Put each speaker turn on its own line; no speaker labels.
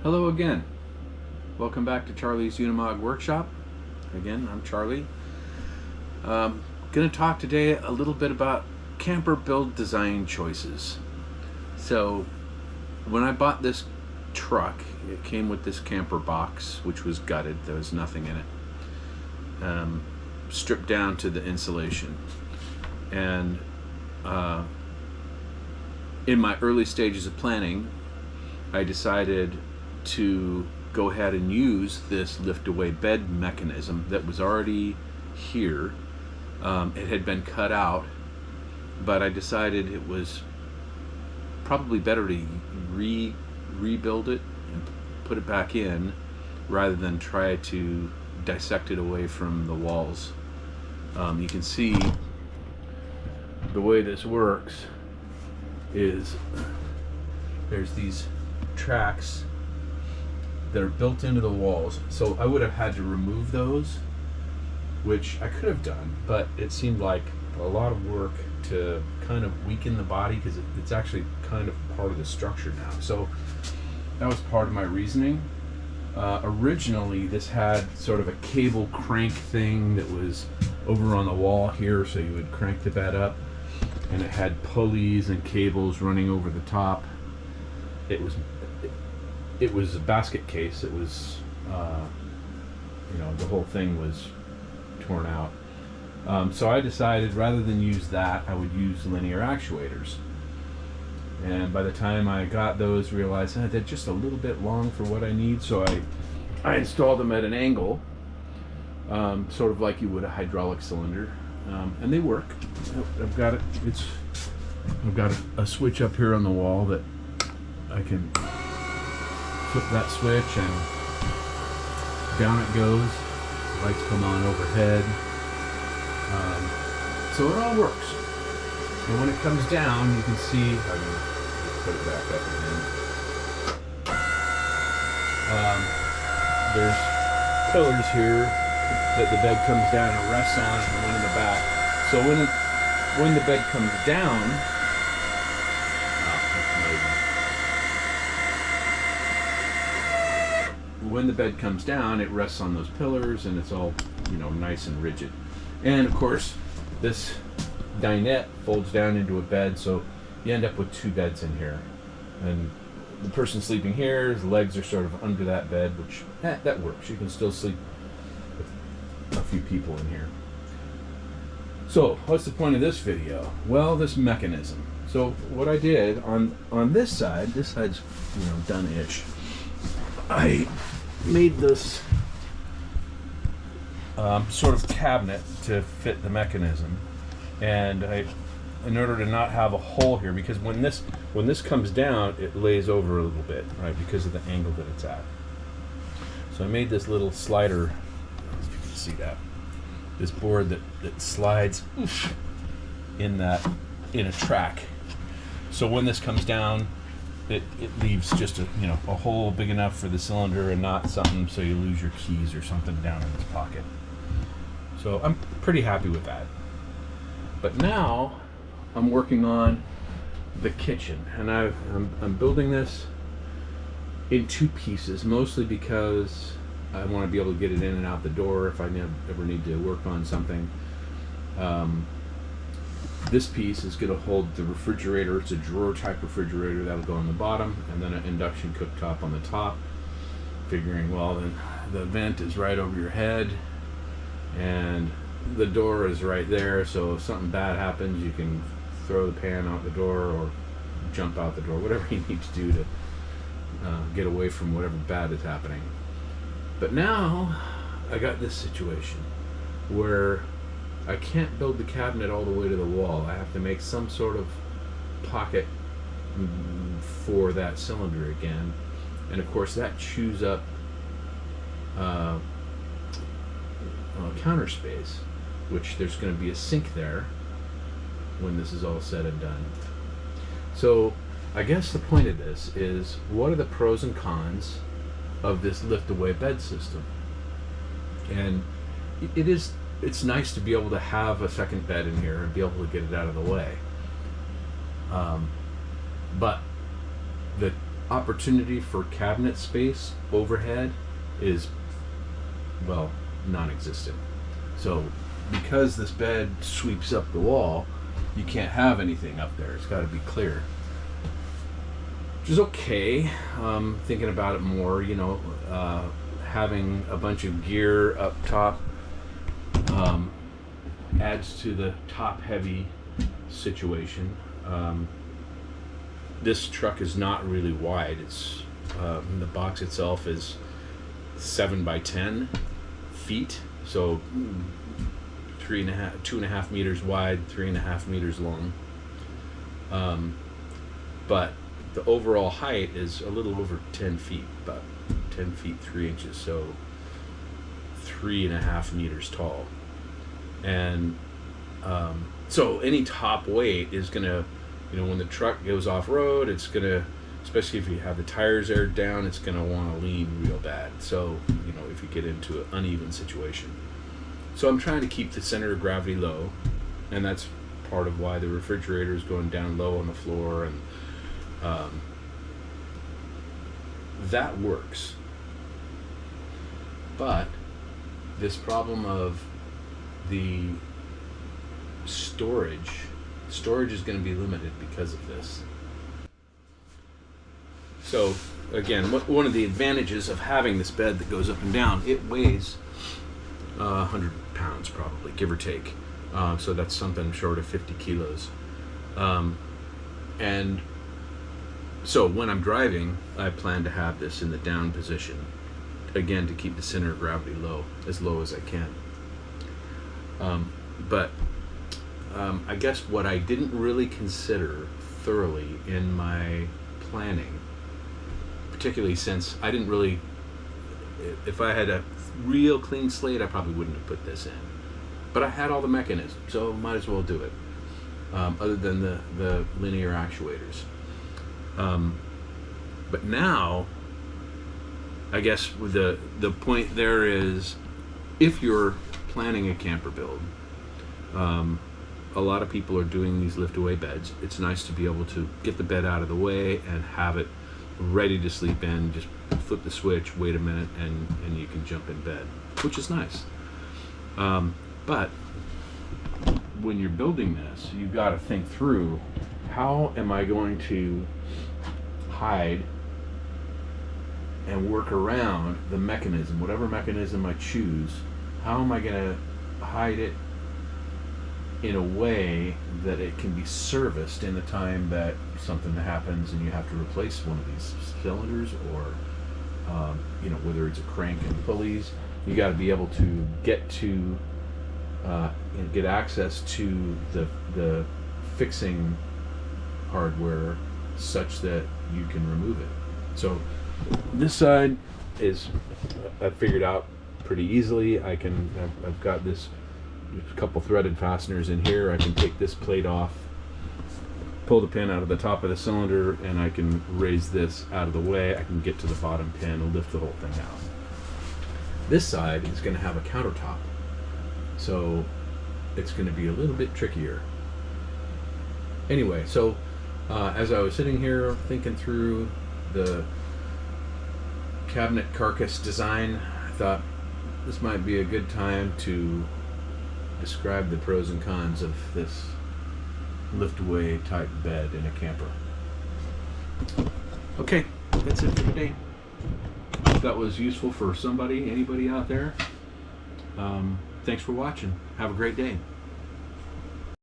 Hello again. Welcome back to Charlie's Unimog Workshop. Again, I'm Charlie. Going to talk today a little bit about camper build design choices. So, when I bought this truck, it came with this camper box, which was gutted. There was nothing in it. Stripped down to the insulation. And in my early stages of planning, I decided to go ahead and use this lift-away bed mechanism that was already here. It had been cut out, but I decided it was probably better to rebuild it and put it back in rather than try to dissect it away from the walls. You can see the way this works is there's these tracks that are built into the walls, so I would have had to remove those, which I could have done, but it seemed like a lot of work to kind of weaken the body because it's actually kind of part of the structure now. So that was part of my reasoning. Originally this had sort of a cable crank thing that was over on the wall here, so you would crank the bed up, and it had pulleys and cables running over the top. It was a basket case. It was, the whole thing was torn out. So I decided rather than use that, I would use linear actuators. And by the time I got those, realized they're just a little bit long for what I need. So I installed them at an angle, sort of like you would a hydraulic cylinder, and they work. I've got it. I've got a switch up here on the wall that I can flip that switch and down it goes. Lights come on overhead. So it all works. And when it comes down, you can see, I'm going to put it back up again. There's pillars here that the bed comes down and rests on, and one in the back. So when the bed comes down, when the bed comes down, it rests on those pillars and it's all, nice and rigid. And of course, this dinette folds down into a bed, so you end up with two beds in here. And the person sleeping here, his legs are sort of under that bed, which that works. You can still sleep with a few people in here. So, what's the point of this video? Well, this mechanism. So, what I did on this side's, done-ish. I made this sort of cabinet to fit the mechanism, and in order to not have a hole here, because when this comes down, it lays over a little bit, right, because of the angle that it's at. So I made this little slider, if you can see that, this board that slides in a track. So when this comes down, it leaves just a hole big enough for the cylinder and not something so you lose your keys or something down in this pocket. So I'm pretty happy with that. But now I'm working on the kitchen, and I'm building this in two pieces, mostly because I want to be able to get it in and out the door if I ever need to work on something. This piece is going to hold the refrigerator. It's a drawer type refrigerator that'll go on the bottom, and then an induction cooktop on the top. Figuring, well, then the vent is right over your head, and the door is right there, so if something bad happens, you can throw the pan out the door or jump out the door, whatever you need to do to get away from whatever bad is happening. But now I got this situation where I can't build the cabinet all the way to the wall. I have to make some sort of pocket for that cylinder again, and of course that chews up counter space, which there's going to be a sink there when this is all said and done. So I guess the point of this is, what are the pros and cons of this lift-away bed system? And it's nice to be able to have a second bed in here and be able to get it out of the way. But the opportunity for cabinet space overhead is, well, non-existent. So because this bed sweeps up the wall, you can't have anything up there. It's got to be clear, which is okay. Thinking about it more, having a bunch of gear up top adds to the top heavy situation. This truck is not really wide. It's the box itself is 7 by 10 feet, so 2.5 meters wide, 3.5 meters long. But the overall height is a little over 10 feet, about 10 feet 3 inches, so 3.5 meters tall. And so any top weight is gonna, when the truck goes off road, it's gonna, especially if you have the tires aired down, it's gonna want to lean real bad. So if you get into an uneven situation. So I'm trying to keep the center of gravity low, and that's part of why the refrigerator is going down low on the floor, and that works. But this problem of the storage is going to be limited because of this. So again, one of the advantages of having this bed that goes up and down, it weighs 100 pounds probably, give or take. So that's something short of 50 kilos. And so when I'm driving, I plan to have this in the down position, again, to keep the center of gravity low as I can. But I guess what I didn't really consider thoroughly in my planning, particularly since I didn't really, if I had a real clean slate, I probably wouldn't have put this in. But I had all the mechanisms, so might as well do it, other than the linear actuators. But now, I guess the point there is, if you're planning a camper build, a lot of people are doing these lift-away beds. It's nice to be able to get the bed out of the way and have it ready to sleep in. Just flip the switch, wait a minute, and you can jump in bed, which is nice. But when you're building this, you've got to think through, how am I going to hide and work around the mechanism, whatever mechanism I choose? How am I going to hide it in a way that it can be serviced in the time that something happens and you have to replace one of these cylinders, or whether it's a crank and pulleys, you got to be able to get to get access to the fixing hardware such that you can remove it. So this side is I figured out pretty easily. I've got this couple threaded fasteners in here. I can take this plate off, pull the pin out of the top of the cylinder, and I can raise this out of the way. I can get to the bottom pin and lift the whole thing out. This side is going to have a countertop, so it's going to be a little bit trickier. Anyway, so as I was sitting here thinking through the cabinet carcass design, I thought this might be a good time to describe the pros and cons of this lift-away type bed in a camper. Okay, that's it for today. If that was useful for anybody out there, thanks for watching. Have a great day.